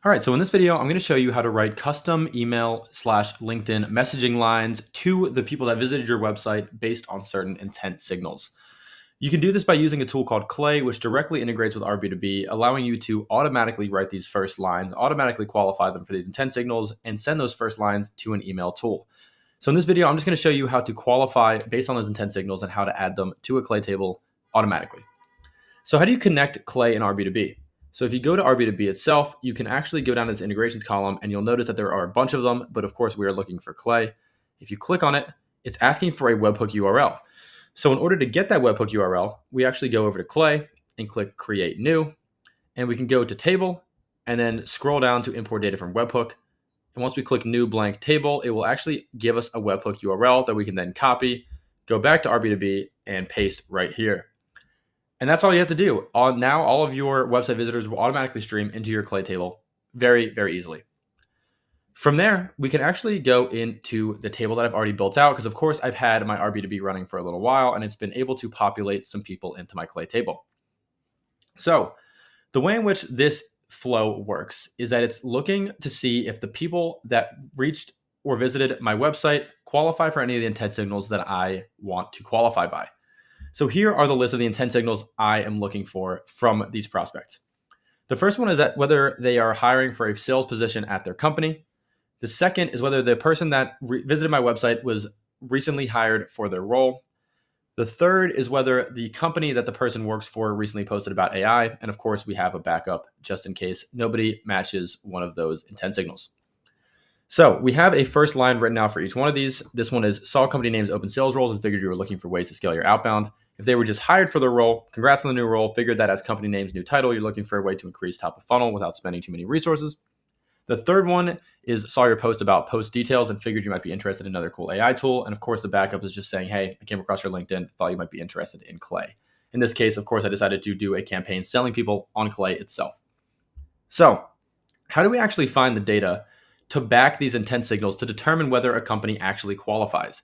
All right, so in this video, I'm going to show you how to write custom email/LinkedIn messaging lines to the people that visited your website based on certain intent signals. You can do this by using a tool called Clay, which directly integrates with RB2B, allowing you to automatically write these first lines, automatically qualify them for these intent signals, and send those first lines to an email tool. So in this video, I'm just going to show you how to qualify based on those intent signals and how to add them to a Clay table automatically. So how do you connect Clay and RB2B? So if you go to RB2B itself, you can actually go down to this integrations column and you'll notice that there are a bunch of them, but of course we are looking for Clay. If you click on it, it's asking for a webhook URL. So in order to get that webhook URL, we actually go over to Clay and click Create New, and we can go to Table and then scroll down to Import Data from Webhook. And once we click New Blank Table, it will actually give us a webhook URL that we can then copy, go back to RB2B, and paste right here. And that's all you have to do. Now all of your website visitors will automatically stream into your Clay table very, very easily. From there, we can actually go into the table that I've already built out because, of course, I've had my RB2B running for a little while and it's been able to populate some people into my Clay table. So the way in which this flow works is that it's looking to see if the people that reached or visited my website qualify for any of the intent signals that I want to qualify by. So here are the list of the intent signals I am looking for from these prospects. The first one is that whether they are hiring for a sales position at their company. The second is whether the person that visited my website was recently hired for their role. The third is whether the company that the person works for recently posted about AI. And of course, we have a backup just in case nobody matches one of those intent signals. So we have a first line written out for each one of these. This one is saw company names open sales roles and figured you were looking for ways to scale your outbound. If they were just hired for the role, congrats on the new role. Figured that as company names, new title, you're looking for a way to increase top of funnel without spending too many resources. The third one is saw your post about post details and figured you might be interested in another cool AI tool. And of course, the backup is just saying, hey, I came across your LinkedIn, thought you might be interested in Clay. In this case, of course, I decided to do a campaign selling people on Clay itself. So how do we actually find the data to back these intent signals to determine whether a company actually qualifies?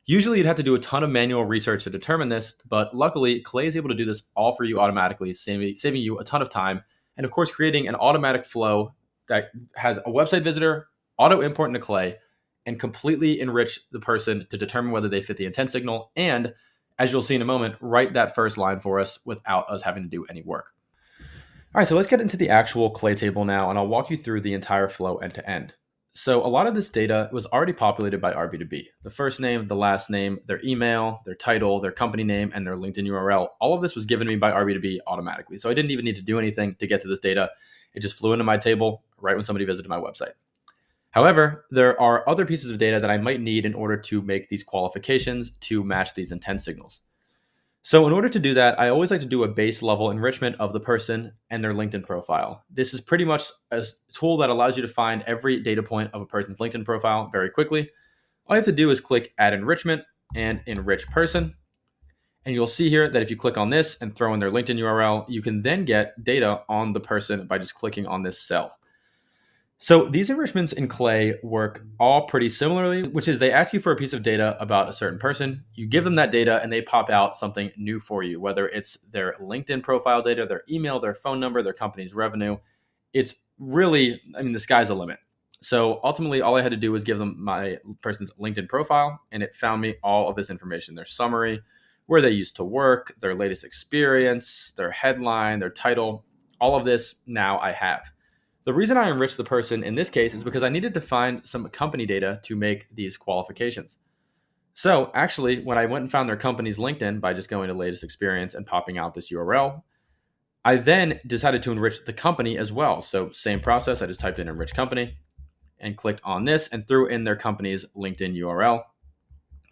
Usually you'd have to do a ton of manual research to determine this, but luckily Clay is able to do this all for you automatically, saving you a ton of time. And of course, creating an automatic flow that has a website visitor, auto import into Clay, and completely enrich the person to determine whether they fit the intent signal. And as you'll see in a moment, write that first line for us without us having to do any work. All right, so let's get into the actual Clay table now, and I'll walk you through the entire flow end to end. So a lot of this data was already populated by RB2B. The first name, the last name, their email, their title, their company name, and their LinkedIn URL. All of this was given to me by RB2B automatically. So I didn't even need to do anything to get to this data. It just flew into my table right when somebody visited my website. However, there are other pieces of data that I might need in order to make these qualifications to match these intent signals. So in order to do that, I always like to do a base level enrichment of the person and their LinkedIn profile. This is pretty much a tool that allows you to find every data point of a person's LinkedIn profile very quickly. All you have to do is click Add Enrichment and Enrich Person. And you'll see here that if you click on this and throw in their LinkedIn URL, you can then get data on the person by just clicking on this cell. So these enrichments in Clay work all pretty similarly, which is they ask you for a piece of data about a certain person. You give them that data and they pop out something new for you, whether it's their LinkedIn profile data, their email, their phone number, their company's revenue. It's really, the sky's the limit. So ultimately, all I had to do was give them my person's LinkedIn profile and it found me all of this information, their summary, where they used to work, their latest experience, their headline, their title, all of this now I have. The reason I enriched the person in this case is because I needed to find some company data to make these qualifications. So actually, when I went and found their company's LinkedIn by just going to latest experience and popping out this URL, I then decided to enrich the company as well. So same process, I just typed in enrich company and clicked on this and threw in their company's LinkedIn URL.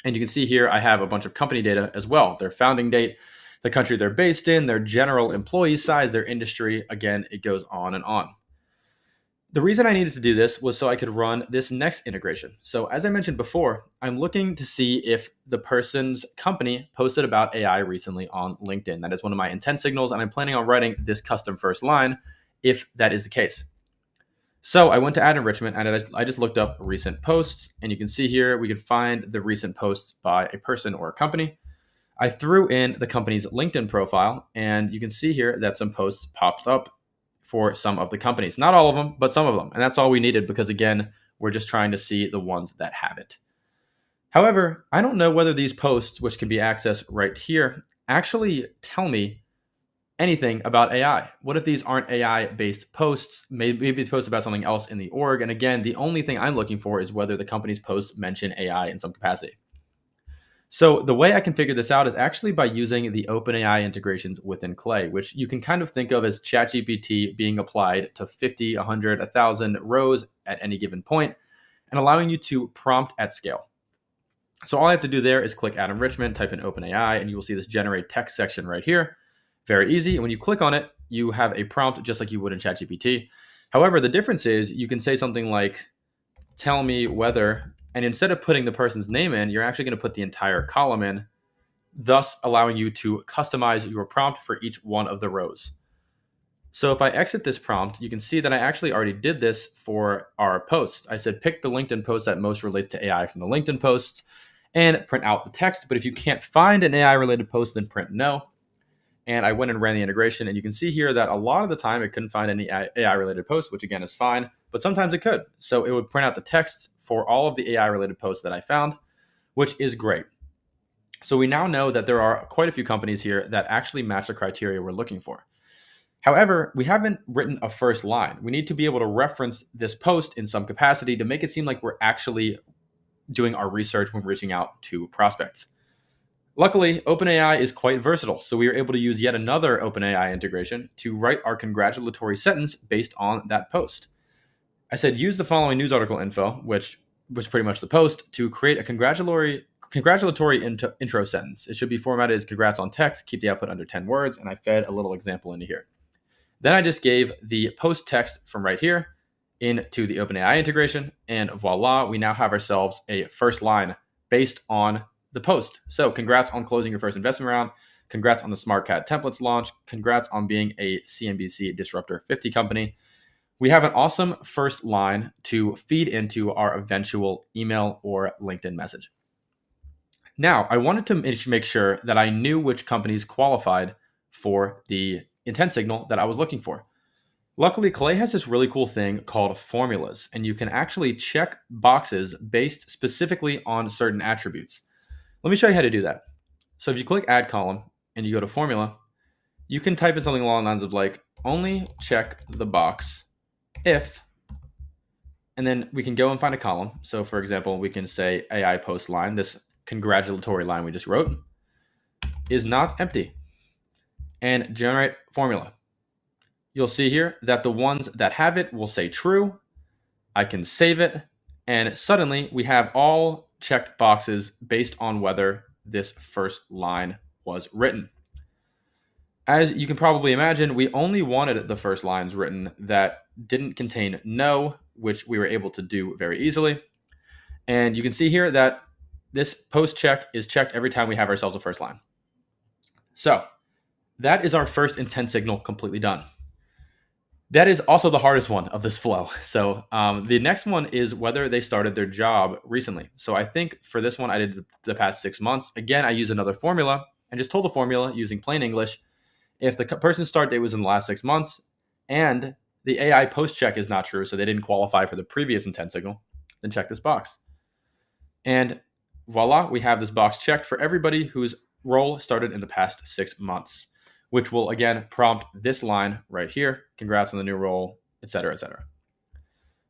And you can see here, I have a bunch of company data as well. Their founding date, the country they're based in, their general employee size, their industry. Again, it goes on and on. The reason I needed to do this was so I could run this next integration. So as I mentioned before, I'm looking to see if the person's company posted about AI recently on LinkedIn. That is one of my intent signals, and I'm planning on writing this custom first line if that is the case. So I went to add enrichment and I just looked up recent posts, and you can see here we can find the recent posts by a person or a company. I threw in the company's LinkedIn profile, and you can see here that some posts popped up for some of the companies. Not all of them, but some of them. And that's all we needed because, again, we're just trying to see the ones that have it. However, I don't know whether these posts, which can be accessed right here, actually tell me anything about AI. What if these aren't AI-based posts? Maybe it's posts about something else in the org. And again, the only thing I'm looking for is whether the company's posts mention AI in some capacity. So the way I can figure this out is actually by using the OpenAI integrations within Clay, which you can kind of think of as ChatGPT being applied to 50, 100, 1,000 rows at any given point and allowing you to prompt at scale. So all I have to do there is click Add Enrichment, type in OpenAI, and you will see this generate text section right here. Very easy. And when you click on it, you have a prompt just like you would in ChatGPT. However, the difference is you can say something like, tell me whether, and instead of putting the person's name in, you're actually going to put the entire column in, thus allowing you to customize your prompt for each one of the rows. So if I exit this prompt, you can see that I actually already did this for our posts. I said, pick the LinkedIn post that most relates to AI from the LinkedIn posts and print out the text. But if you can't find an AI related post, then print no. And I went and ran the integration, and you can see here that a lot of the time it couldn't find any AI related posts, which again is fine, but sometimes it could. So it would print out the text for all of the AI related posts that I found, which is great. So we now know that there are quite a few companies here that actually match the criteria we're looking for. However, we haven't written a first line. We need to be able to reference this post in some capacity to make it seem like we're actually doing our research when reaching out to prospects. Luckily, OpenAI is quite versatile, so we are able to use yet another OpenAI integration to write our congratulatory sentence based on that post. I said use the following news article info, which was pretty much the post, to create a congratulatory intro sentence. It should be formatted as congrats on text, keep the output under 10 words, and I fed a little example into here. Then I just gave the post text from right here into the OpenAI integration, and voila, we now have ourselves a first line based on the post. So congrats on closing your first investment round. Congrats on the SmartCat templates launch. Congrats on being a CNBC Disruptor 50 company. We have an awesome first line to feed into our eventual email or LinkedIn message. Now, I wanted to make sure that I knew which companies qualified for the intent signal that I was looking for. Luckily, Clay has this really cool thing called formulas, and you can actually check boxes based specifically on certain attributes. Let me show you how to do that. So if you click Add Column and you go to Formula, you can type in something along the lines of like, only check the box if, and then we can go and find a column. So for example, we can say AI post line, this congratulatory line we just wrote, is not empty, and generate formula. You'll see here that the ones that have it will say true. I can save it, and suddenly we have all checked boxes based on whether this first line was written. As you can probably imagine, we only wanted the first lines written that didn't contain no, which we were able to do very easily. And you can see here that this post check is checked every time we have ourselves a first line. So that is our first intent signal completely done. That is also the hardest one of this flow. So the next one is whether they started their job recently. So I think for this one, I did the past 6 months. Again, I use another formula and just told the formula using plain English. If the person's start date was in the last 6 months and the AI post check is not true, so they didn't qualify for the previous intent signal, then check this box. And voila, we have this box checked for everybody whose role started in the past 6 months, which will again prompt this line right here. Congrats on the new role, et cetera, et cetera.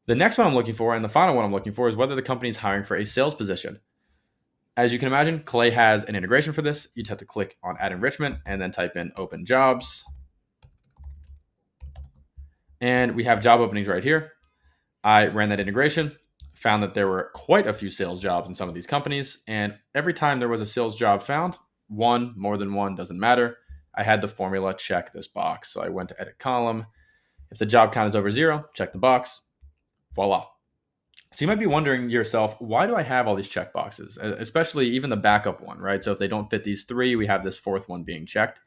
The next one I'm looking for, and the final one I'm looking for, is whether the company is hiring for a sales position. As you can imagine, Clay has an integration for this. You'd have to click on Add Enrichment and then type in Open Jobs. And we have job openings right here. I ran that integration, found that there were quite a few sales jobs in some of these companies. And every time there was a sales job found, one, more than one, doesn't matter, I had the formula check this box. So I went to Edit Column. If the job count is over 0, check the box. Voila. So you might be wondering yourself, why do I have all these check boxes, especially even the backup one, right? So if they don't fit these 3, we have this 4th one being checked.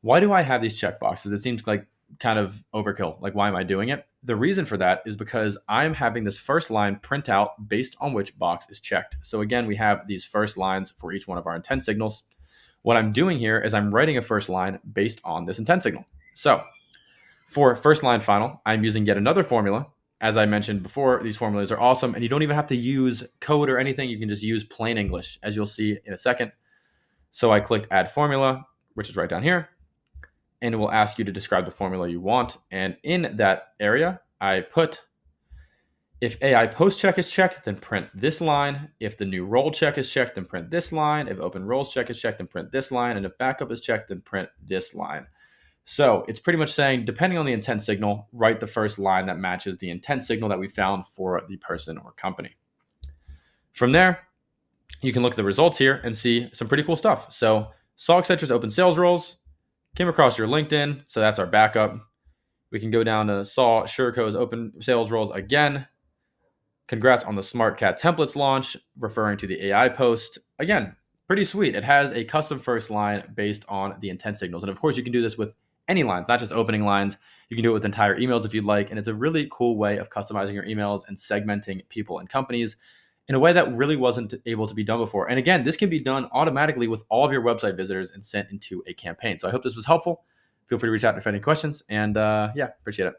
Why do I have these check boxes? It seems like kind of overkill. Like, why am I doing it? The reason for that is because I'm having this first line print out based on which box is checked. So again, we have these first lines for each one of our intent signals. What I'm doing here is I'm writing a first line based on this intent signal. So For first line final, I'm using yet another formula. As I mentioned before, these formulas are awesome, and you don't even have to use code or anything. You can just use plain English, as you'll see in a second. So I clicked add formula, which is right down here, and it will ask you to describe the formula you want. And in that area, I put, if AI post check is checked, then print this line. If the new role check is checked, then print this line. If open roles check is checked, then print this line. And if backup is checked, then print this line. So it's pretty much saying, depending on the intent signal, write the first line that matches the intent signal that we found for the person or company. From there, you can look at the results here and see some pretty cool stuff. So saw Accenture's open sales roles, came across your LinkedIn, so that's our backup. We can go down to saw Sureco's open sales roles again. Congrats on the SmartCat templates launch, referring to the AI post. Again, pretty sweet. It has a custom first line based on the intent signals. And of course, you can do this with any lines, not just opening lines. You can do it with entire emails if you'd like. And it's a really cool way of customizing your emails and segmenting people and companies in a way that really wasn't able to be done before. And again, this can be done automatically with all of your website visitors and sent into a campaign. So I hope this was helpful. Feel free to reach out if you have any questions. And yeah, appreciate it.